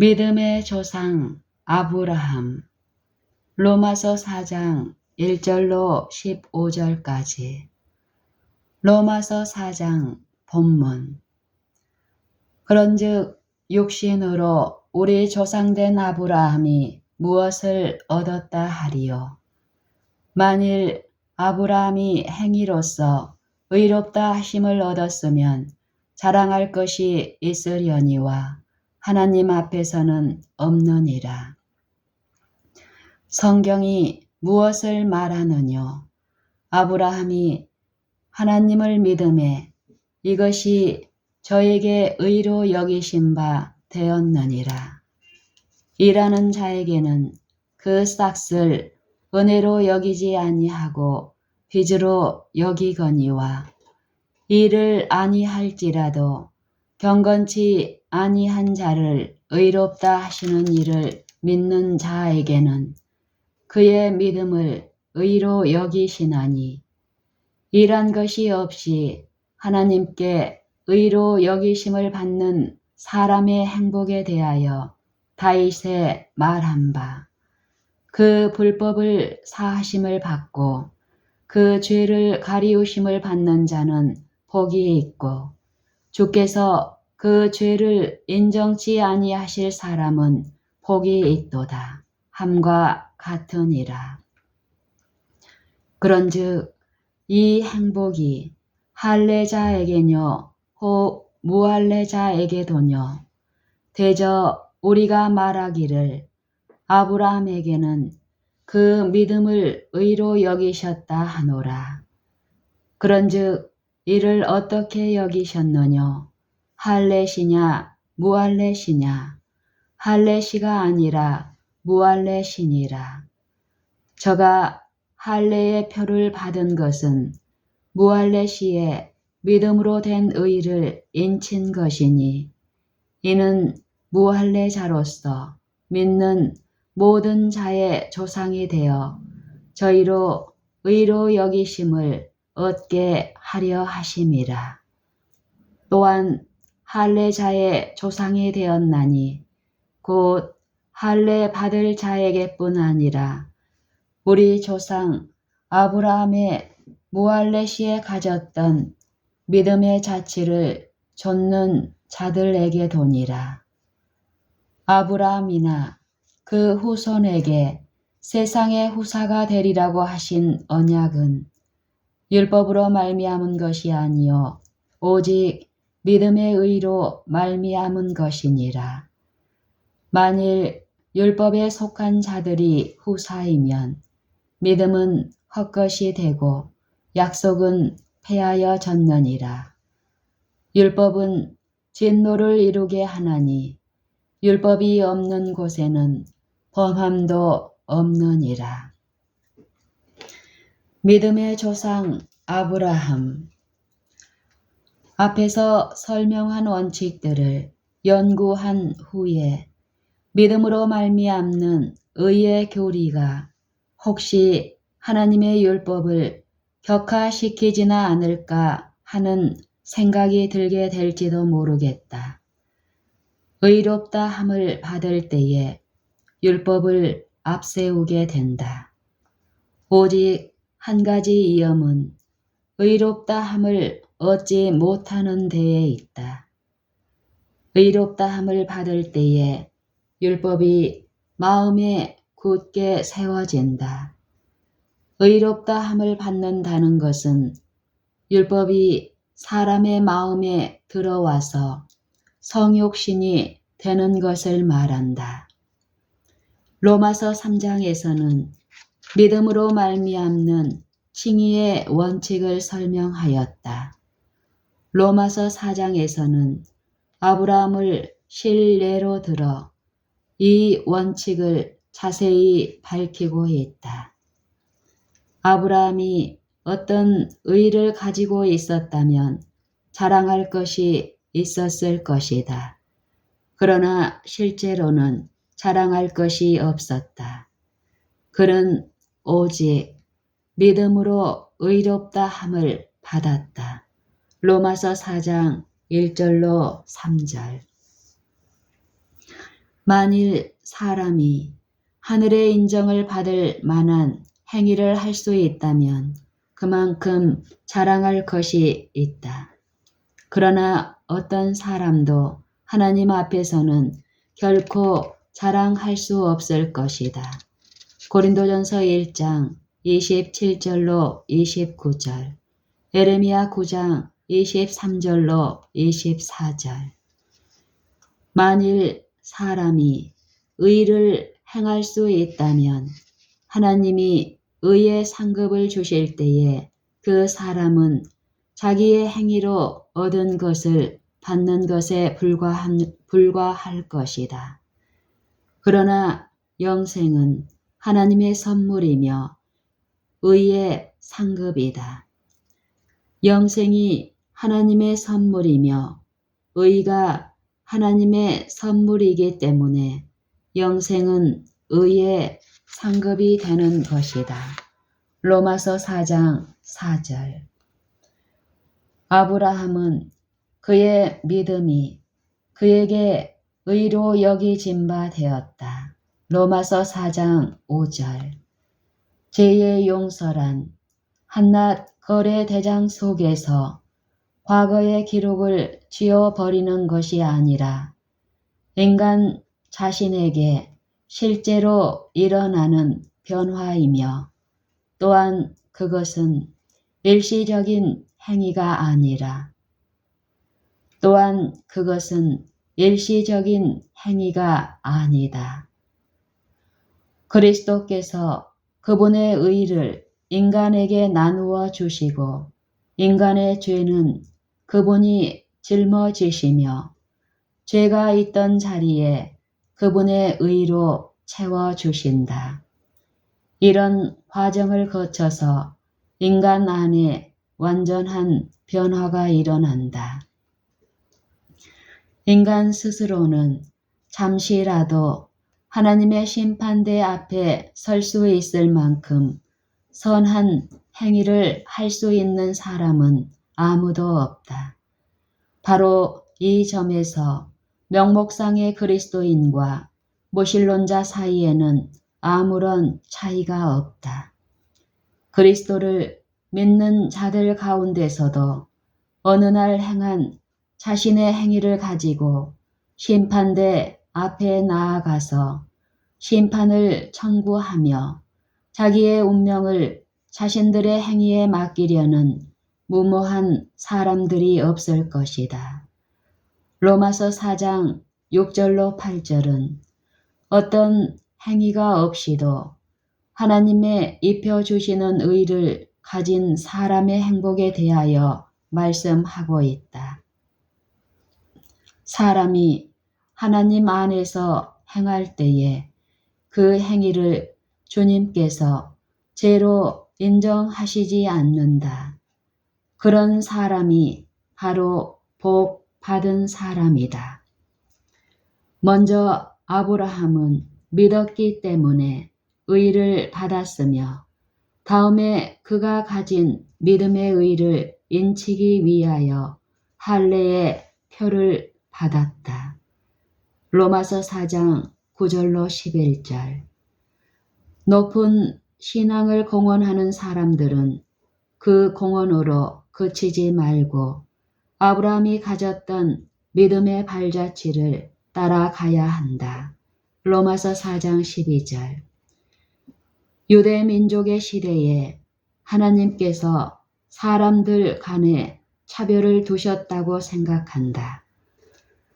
믿음의 조상 아브라함. 로마서 4장 1절로 15절까지. 로마서 4장 본문. 그런즉 육신으로 우리 조상된 아브라함이 무엇을 얻었다 하리요. 만일 아브라함이 행위로서 의롭다 하심을 얻었으면 자랑할 것이 있으려니와 하나님 앞에서는 없느니라. 성경이 무엇을 말하느뇨? 아브라함이 하나님을 믿음에 이것이 저에게 의로 여기신 바 되었느니라. 일하는 자에게는 그 싹을 은혜로 여기지 아니하고 빚으로 여기거니와 일을 아니할지라도 경건치 아니한 자를 의롭다 하시는 이를 믿는 자에게는 그의 믿음을 의로 여기시나니 일한 것이 없이 하나님께 의로 여기심을 받는 사람의 행복에 대하여 다윗의 말한 바, 그 불법을 사하심을 받고 그 죄를 가리우심을 받는 자는 복이 있고 주께서 그 죄를 인정치 아니하실 사람은 복이 있도다 함과 같으니라. 그런즉 이 행복이 할례자에게뇨 혹 무할례자에게도뇨. 대저 우리가 말하기를 아브라함에게는 그 믿음을 의로 여기셨다 하노라. 그런즉 이를 어떻게 여기셨느뇨? 할례시냐 무할례시냐? 할례시가 아니라 무할례시니라. 저가 할례의 표를 받은 것은 무할례시에 믿음으로 된 의를 인친 것이니 이는 무할례자로서 믿는 모든 자의 조상이 되어 저희로 의로 여기심을 얻게 하려 하심이라. 또한 할례자의 조상이 되었나니 곧 할례 받을 자에게뿐 아니라 우리 조상 아브라함의 무할례시에 가졌던 믿음의 자취를 좇는 자들에게도니라. 아브라함이나 그 후손에게 세상의 후사가 되리라고 하신 언약은 율법으로 말미암은 것이 아니요 오직 믿음의 의로 말미암은 것이니라. 만일 율법에 속한 자들이 후사이면 믿음은 헛것이 되고 약속은 폐하여 졌느니라. 율법은 진노를 이루게 하나니 율법이 없는 곳에는 범함도 없느니라. 믿음의 조상 아브라함. 앞에서 설명한 원칙들을 연구한 후에 믿음으로 말미암는 의의 교리가 혹시 하나님의 율법을 격화시키지나 않을까 하는 생각이 들게 될지도 모르겠다. 의롭다 함을 받을 때에 율법을 앞세우게 된다. 오직 한 가지 이염은 의롭다 함을 얻지 못하는 데에 있다. 의롭다 함을 받을 때에 율법이 마음에 굳게 세워진다. 의롭다 함을 받는다는 것은 율법이 사람의 마음에 들어와서 성욕신이 되는 것을 말한다. 로마서 3장에서는 믿음으로 말미암는 칭의의 원칙을 설명하였다. 로마서 4장에서는 아브라함을 실례로 들어 이 원칙을 자세히 밝히고 있다. 아브라함이 어떤 의를 가지고 있었다면 자랑할 것이 있었을 것이다. 그러나 실제로는 자랑할 것이 없었다. 그는 오직 믿음으로 의롭다 함을 받았다. 로마서 4장 1절로 3절. 만일 사람이 하늘의 인정을 받을 만한 행위를 할 수 있다면 그만큼 자랑할 것이 있다. 그러나 어떤 사람도 하나님 앞에서는 결코 자랑할 수 없을 것이다. 고린도전서 1장 27절로 29절, 에레미야 9장 23절로 24절. 만일 사람이 의를 행할 수 있다면 하나님이 의의 상급을 주실 때에 그 사람은 자기의 행위로 얻은 것을 받는 것에 불과할 것이다. 그러나 영생은 하나님의 선물이며 의의 상급이다. 영생이 하나님의 선물이며 의가 하나님의 선물이기 때문에 영생은 의의 상급이 되는 것이다. 로마서 4장 4절. 아브라함은 그의 믿음이 그에게 의로 여기진 바 되었다. 로마서 4장 5절. 죄의 용서란 한낱 거래 대장 속에서 과거의 기록을 지워버리는 것이 아니라 인간 자신에게 실제로 일어나는 변화이며 또한 그것은 일시적인 행위가 아니라 아니다. 그리스도께서 그분의 의를 인간에게 나누어 주시고 인간의 죄는 그분이 짊어지시며 죄가 있던 자리에 그분의 의로 채워주신다. 이런 과정을 거쳐서 인간 안에 완전한 변화가 일어난다. 인간 스스로는 잠시라도 하나님의 심판대 앞에 설 수 있을 만큼 선한 행위를 할 수 있는 사람은 아무도 없다. 바로 이 점에서 명목상의 그리스도인과 무신론자 사이에는 아무런 차이가 없다. 그리스도를 믿는 자들 가운데서도 어느 날 행한 자신의 행위를 가지고 심판대 앞에 나아가서 심판을 청구하며 자기의 운명을 자신들의 행위에 맡기려는 무모한 사람들이 없을 것이다. 로마서 4장 6절로 8절은 어떤 행위가 없이도 하나님의 입혀주시는 의를 가진 사람의 행복에 대하여 말씀하고 있다. 사람이 하나님 안에서 행할 때에 그 행위를 주님께서 죄로 인정하시지 않는다. 그런 사람이 바로 복 받은 사람이다. 먼저 아브라함은 믿었기 때문에 의를 받았으며 다음에 그가 가진 믿음의 의를 인치기 위하여 할례의 표를 받았다. 로마서 4장 9절로 11절. 높은 신앙을 공언하는 사람들은 그 공언으로 그치지 말고 아브라함이 가졌던 믿음의 발자취를 따라가야 한다. 로마서 4장 12절. 유대 민족의 시대에 하나님께서 사람들 간에 차별을 두셨다고 생각한다.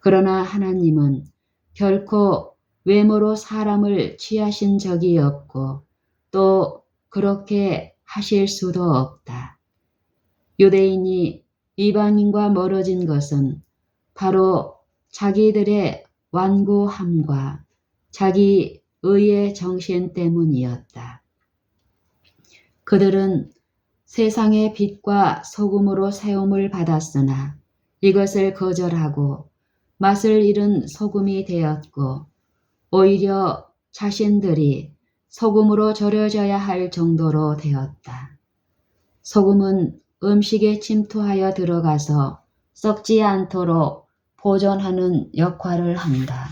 그러나 하나님은 결코 외모로 사람을 취하신 적이 없고 또 그렇게 하실 수도 없다. 유대인이 이방인과 멀어진 것은 바로 자기들의 완고함과 자기 의의 정신 때문이었다. 그들은 세상의 빛과 소금으로 세움을 받았으나 이것을 거절하고 맛을 잃은 소금이 되었고 오히려 자신들이 소금으로 절여져야 할 정도로 되었다. 소금은 음식에 침투하여 들어가서 썩지 않도록 보존하는 역할을 한다.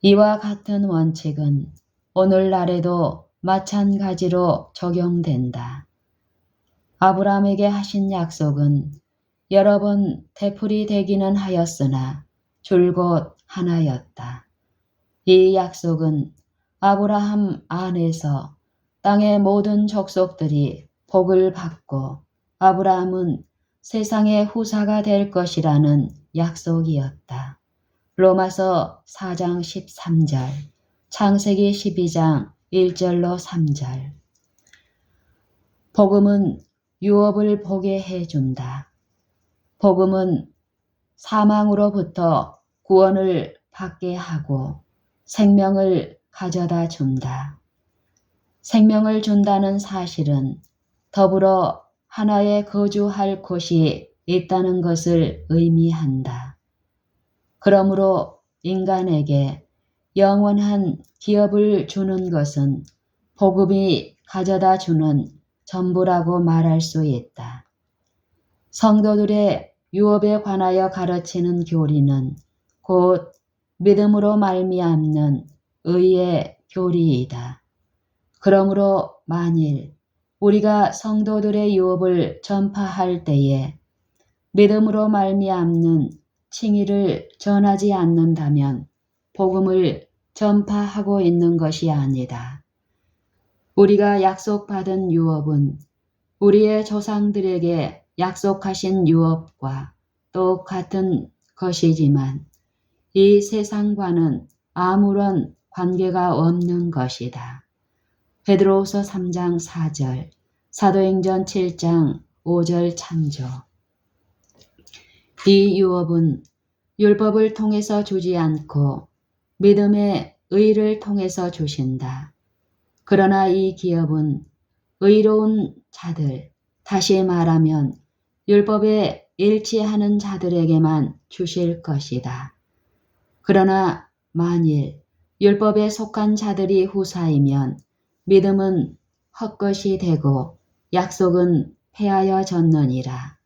이와 같은 원칙은 오늘날에도 마찬가지로 적용된다. 아브라함에게 하신 약속은 여러 번 되풀이 되기는 하였으나 줄곧 하나였다. 이 약속은 아브라함 안에서 땅의 모든 족속들이 복을 받고 아브라함은 세상의 후사가 될 것이라는 약속이었다. 로마서 4장 13절, 창세기 12장 1절로 3절. 복음은 유업을 보게 해준다. 복음은 사망으로부터 구원을 받게 하고 생명을 가져다 준다. 생명을 준다는 사실은 더불어 하나의 거주할 곳이 있다는 것을 의미한다. 그러므로 인간에게 영원한 기업을 주는 것은 복음이 가져다 주는 전부라고 말할 수 있다. 성도들의 유업에 관하여 가르치는 교리는 곧 믿음으로 말미암는 의의 교리이다. 그러므로 만일 우리가 성도들의 유업을 전파할 때에 믿음으로 말미암는 칭의를 전하지 않는다면 복음을 전파하고 있는 것이 아니다. 우리가 약속받은 유업은 우리의 조상들에게 약속하신 유업과 똑같은 것이지만 이 세상과는 아무런 관계가 없는 것이다. 베드로후서 3장 4절, 사도행전 7장 5절 참조. 이 유업은 율법을 통해서 주지 않고 믿음의 의를 통해서 주신다. 그러나 이 기업은 의로운 자들, 다시 말하면 율법에 일치하는 자들에게만 주실 것이다. 그러나 만일 율법에 속한 자들이 후사이면 믿음은 헛것이 되고 약속은 폐하여졌느니라.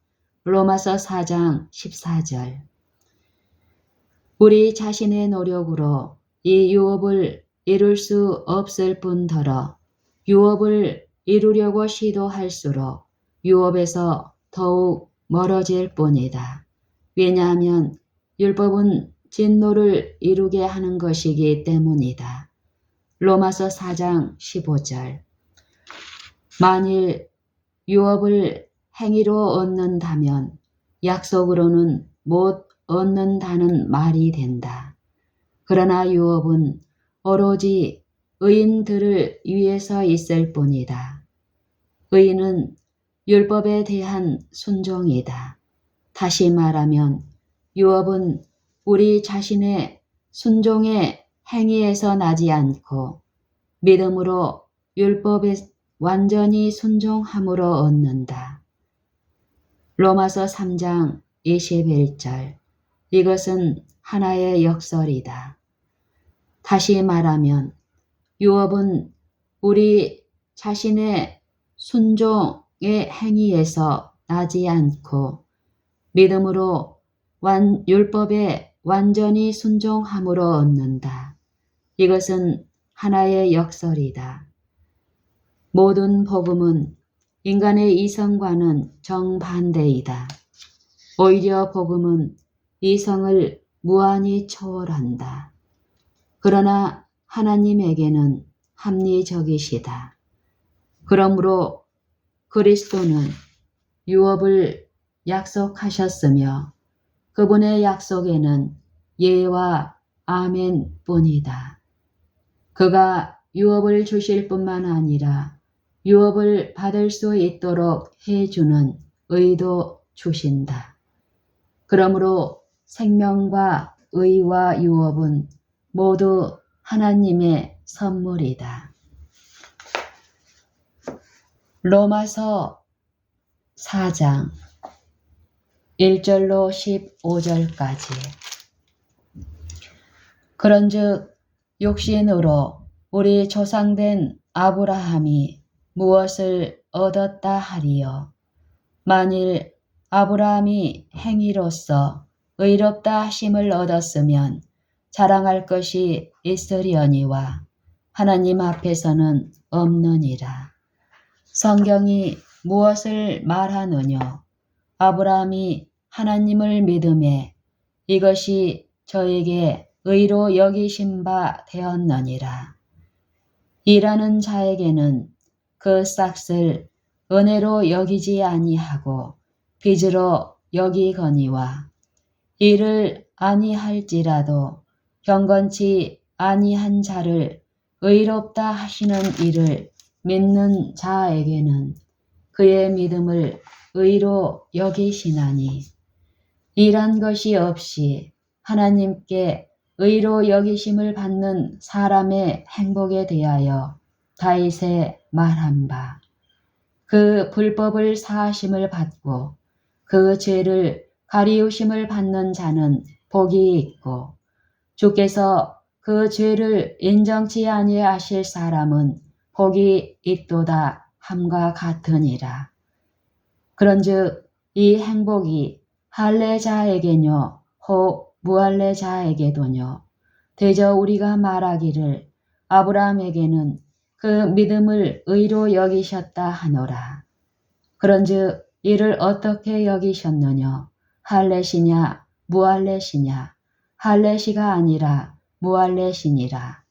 로마서 4장 14절. 우리 자신의 노력으로 이 유업을 이룰 수 없을 뿐더러 유업을 이루려고 시도할수록 유업에서 더욱 멀어질 뿐이다. 왜냐하면 율법은 진노를 이루게 하는 것이기 때문이다. 로마서 4장 15절. 만일 유업을 행위로 얻는다면 약속으로는 못 얻는다는 말이 된다. 그러나 유업은 오로지 의인들을 위해서 있을 뿐이다. 의인은 율법에 대한 순종이다. 다시 말하면 유업은 우리 자신의 순종의 행위에서 나지 않고 믿음으로 율법에 완전히 순종함으로 얻는다. 로마서 3장 21절. 이것은 하나의 역설이다. 다시 말하면 유업은 우리 자신의 순종의 행위에서 나지 않고 믿음으로 율법에 완전히 순종함으로 얻는다. 이것은 하나의 역설이다. 모든 복음은 인간의 이성과는 정반대이다. 오히려 복음은 이성을 무한히 초월한다. 그러나 하나님에게는 합리적이시다. 그러므로 그리스도는 유업을 약속하셨으며 그분의 약속에는 예와 아멘 뿐이다. 그가 유업을 주실 뿐만 아니라 유업을 받을 수 있도록 해주는 의도 주신다. 그러므로 생명과 의와 유업은 모두 하나님의 선물이다. 로마서 4장 1절로 15절까지. 그런즉 육신으로 우리 조상된 아브라함이 무엇을 얻었다 하리요. 만일 아브라함이 행위로서 의롭다 하심을 얻었으면 자랑할 것이 있으려니와 하나님 앞에서는 없느니라. 성경이 무엇을 말하느냐? 아브라함이 하나님을 믿음에 이것이 저에게 의로 여기신 바 되었느니라. 일하는 자에게는 그 싹을 은혜로 여기지 아니하고 빚으로 여기거니와 일을 아니할지라도 경건치 아니한 자를 의롭다 하시는 이를 믿는 자에게는 그의 믿음을 의로 여기시나니 일한 것이 없이 하나님께 의로 여기심을 받는 사람의 행복에 대하여 다윗의 말한 바 그 불법을 사하심을 받고 그 죄를 가리우심을 받는 자는 복이 있고 주께서 그 죄를 인정치 아니하실 사람은 복이 있도다 함과 같으니라. 그런즉 이 행복이 할례자에게뇨 혹 무할례자에게도뇨 대저 우리가 말하기를 아브라함에게는 그 믿음을 의로 여기셨다 하노라. 그런즉 이를 어떻게 여기셨느냐? 할례시냐 무할례시냐? 할례시가 아니라 무할례시니라.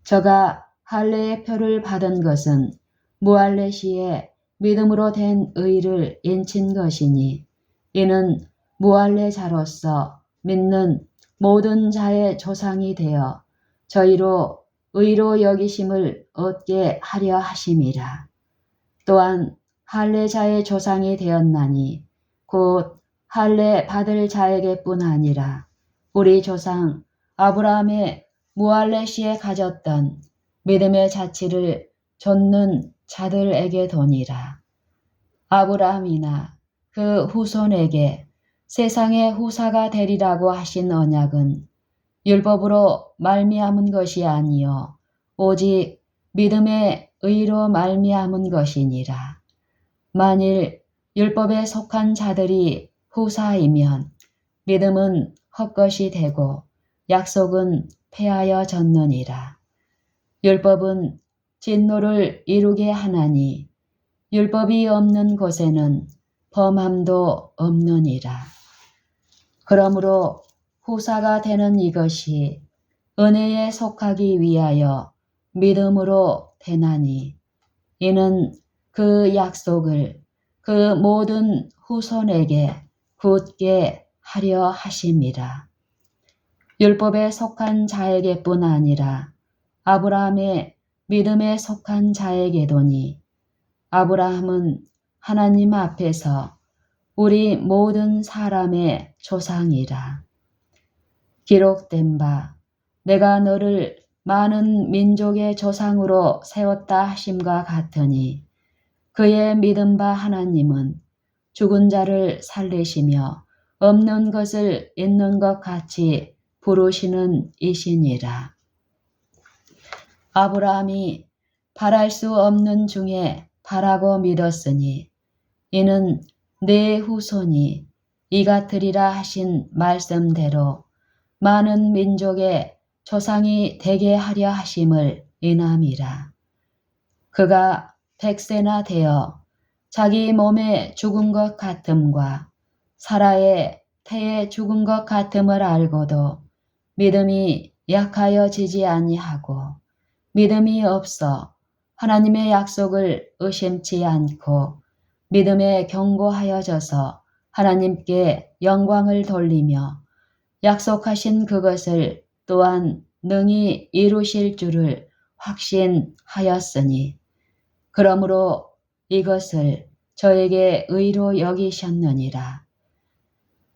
저가 할례의 표를 받은 것은 무할례시에 믿음으로 된 의를 인친 것이니 이는 무할례자로서 믿는 모든 자의 조상이 되어 저희로 의로 여기심을 얻게 하려 하심이라. 또한 할례자의 조상이 되었나니 곧 할례 받을 자에게뿐 아니라 우리 조상 아브라함의 무할례시에 가졌던 믿음의 자치를 좇는 자들에게도니라. 아브라함이나 그 후손에게 세상의 후사가 되리라고 하신 언약은 율법으로 말미암은 것이 아니요 오직 믿음의 의로 말미암은 것이니라. 만일 율법에 속한 자들이 후사이면 믿음은 헛것이 되고 약속은 폐하여졌느니라. 율법은 진노를 이루게 하나니 율법이 없는 곳에는 범함도 없느니라. 그러므로 후사가 되는 이것이 은혜에 속하기 위하여 믿음으로 되나니 이는 그 약속을 그 모든 후손에게 굳게 하려 하심이라. 율법에 속한 자에게뿐 아니라 아브라함의 믿음에 속한 자에게도니 아브라함은 하나님 앞에서 우리 모든 사람의 조상이라. 기록된 바 내가 너를 많은 민족의 조상으로 세웠다 하심과 같으니 그의 믿은 바 하나님은 죽은 자를 살리시며 없는 것을 있는 것 같이 부르시는 이시니라. 아브라함이 바랄 수 없는 중에 바라고 믿었으니 이는 내 후손이 이같으리라 하신 말씀대로 많은 민족의 조상이 되게 하려 하심을 인함이라. 그가 100세나 되어 자기 몸에 죽은 것 같음과 사라의 태에 죽은 것 같음을 알고도 믿음이 약하여지지 아니하고 믿음이 없어 하나님의 약속을 의심치 않고 믿음에 견고하여져서 하나님께 영광을 돌리며 약속하신 그것을 또한 능히 이루실 줄을 확신하였으니 그러므로 이것을 저에게 의로 여기셨느니라.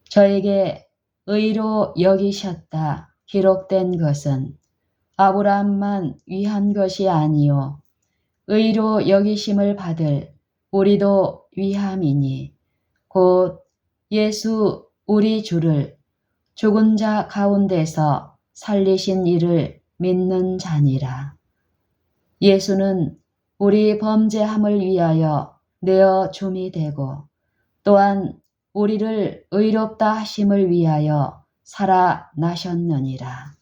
저에게 의로 여기셨다 기록된 것은 아브라함만 위한 것이 아니요 의로 여기심을 받을 우리도 위함이니 곧 예수 우리 주를 죽은 자 가운데서 살리신 이를 믿는 자니라. 예수는 우리 범죄함을 위하여 내어 줌이 되고 또한 우리를 의롭다 하심을 위하여 살아나셨느니라.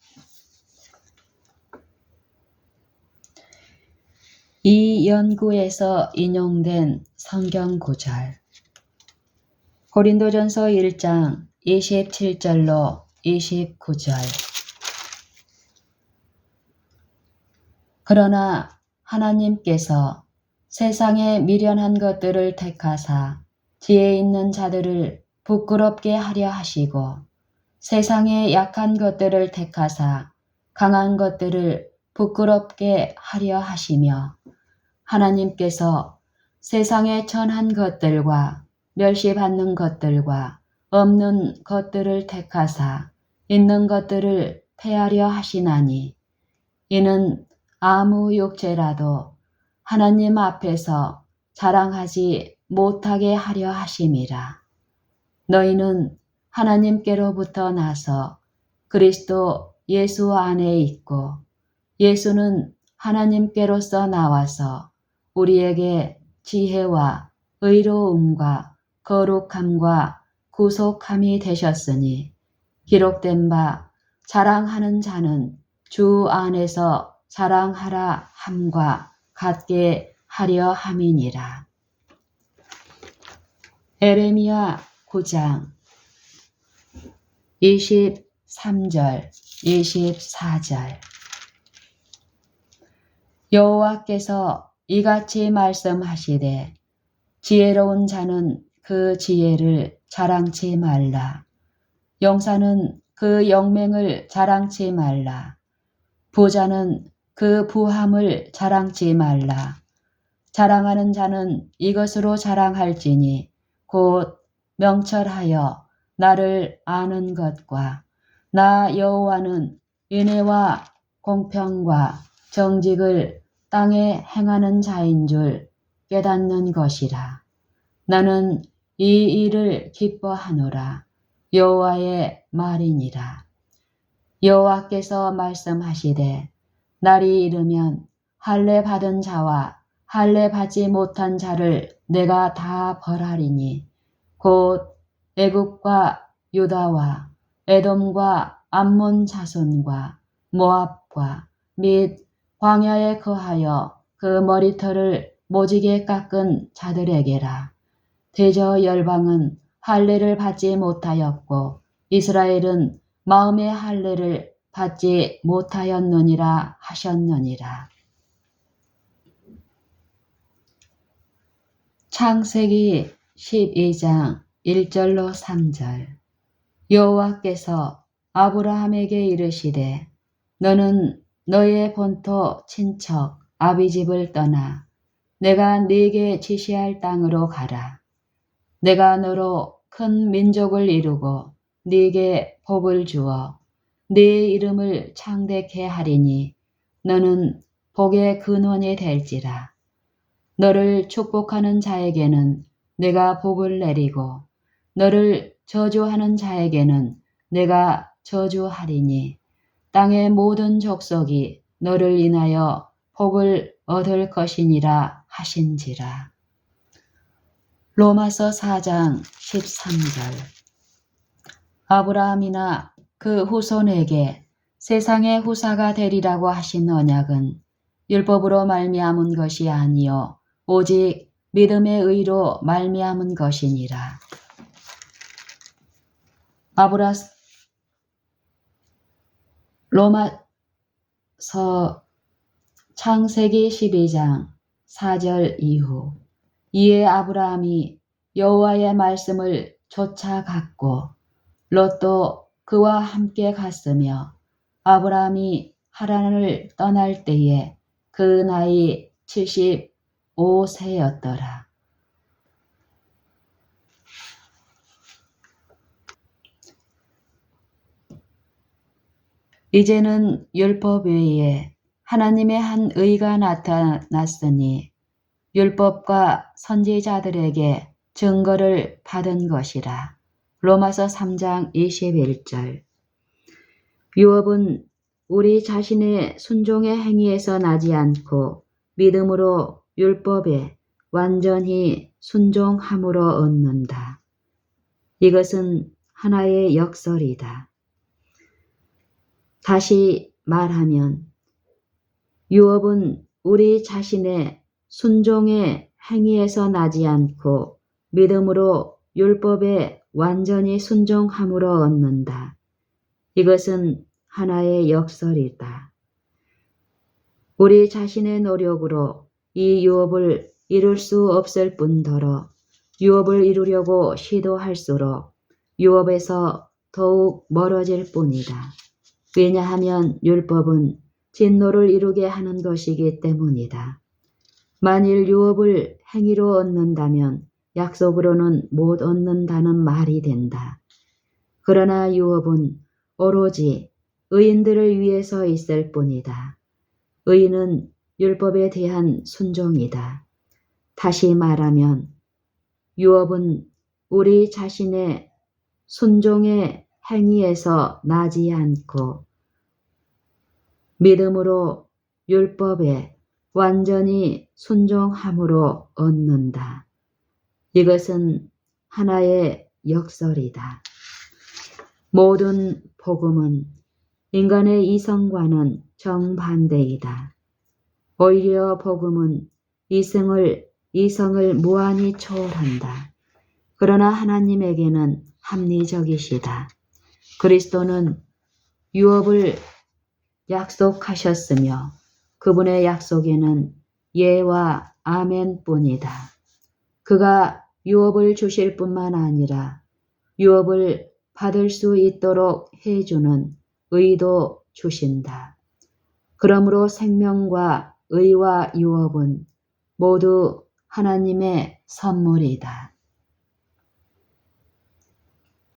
이 연구에서 인용된 성경 구절 고린도전서 1장 27절로 29절 그러나 하나님께서 세상에 미련한 것들을 택하사 지혜 있는 자들을 부끄럽게 하려 하시고 세상에 약한 것들을 택하사 강한 것들을 부끄럽게 하려 하시며 하나님께서 세상에 천한 것들과 멸시받는 것들과 없는 것들을 택하사 있는 것들을 패하려 하시나니 이는 아무 육체라도 하나님 앞에서 자랑하지 못하게 하려 하심이라. 너희는 하나님께로부터 나서 그리스도 예수 안에 있고 예수는 하나님께로서 나와서 우리에게 지혜와 의로움과 거룩함과 구속함이 되셨으니 기록된 바 자랑하는 자는 주 안에서 자랑하라 함과 같게 하려 함이니라. 에레미야 9장 23절 24절 여호와께서 이같이 말씀하시되 지혜로운 자는 그 지혜를 자랑치 말라. 용사는 그 영맹을 자랑치 말라. 부자는 그 부함을 자랑치 말라. 자랑하는 자는 이것으로 자랑할지니 곧 명철하여 나를 아는 것과 나 여호와는 은혜와 공평과 정직을 땅에 행하는 자인 줄 깨닫는 것이라. 나는 이 일을 기뻐하노라. 여호와의 말이니라. 여호와께서 말씀하시되 날이 이르면 할례 받은 자와 할례 받지 못한 자를 내가 다 벌하리니 곧 애굽과 유다와 에돔과 암몬 자손과 모압과 및 광야에 거하여 그 머리털을 모지게 깎은 자들에게라. 대저 열방은 할례를 받지 못하였고 이스라엘은 마음의 할례를 받지 못하였느니라 하셨느니라. 창세기 12장 1절로 3절 여호와께서 아브라함에게 이르시되 너는 너의 본토 친척 아비집을 떠나 내가 네게 지시할 땅으로 가라. 내가 너로 큰 민족을 이루고 네게 복을 주어 네 이름을 창대케 하리니 너는 복의 근원이 될지라. 너를 축복하는 자에게는 내가 복을 내리고 너를 저주하는 자에게는 내가 저주하리니 땅의 모든 족속이 너를 인하여 복을 얻을 것이니라 하신지라. 로마서 4장 13절 아브라함이나 그 후손에게 세상의 후사가 되리라고 하신 언약은 율법으로 말미암은 것이 아니요 오직 믿음의 의로 말미암은 것이니라. 로마서 창세기 12장 4절 이후 이에 아브라함이 여호와의 말씀을 쫓아갔고 롯도 그와 함께 갔으며 아브라함이 하란을 떠날 때에 그 나이 75세였더라. 이제는 율법 외에 하나님의 한 의가 나타났으니 율법과 선지자들에게 증거를 받은 것이라. 로마서 3장 21절 유업은 우리 자신의 순종의 행위에서 나지 않고 믿음으로 율법에 완전히 순종함으로 얻는다. 이것은 하나의 역설이다. 다시 말하면 유업은 우리 자신의 순종의 행위에서 나지 않고 믿음으로 율법에 완전히 순종함으로 얻는다. 이것은 하나의 역설이다. 우리 자신의 노력으로 이 유업을 이룰 수 없을 뿐더러 유업을 이루려고 시도할수록 유업에서 더욱 멀어질 뿐이다. 왜냐하면 율법은 진노를 이루게 하는 것이기 때문이다. 만일 유업을 행위로 얻는다면 약속으로는 못 얻는다는 말이 된다. 그러나 유업은 오로지 의인들을 위해서 있을 뿐이다. 의인은 율법에 대한 순종이다. 다시 말하면 유업은 우리 자신의 순종의 행위에서 나지 않고 믿음으로 율법에 완전히 순종함으로 얻는다. 이것은 하나의 역설이다. 모든 복음은 인간의 이성과는 정반대이다. 오히려 복음은 이성을 무한히 초월한다. 그러나 하나님에게는 합리적이시다. 그리스도는 유업을 약속하셨으며 그분의 약속에는 예와 아멘뿐이다. 그가 유업을 주실 뿐만 아니라 유업을 받을 수 있도록 해주는 의도 주신다. 그러므로 생명과 의와 유업은 모두 하나님의 선물이다.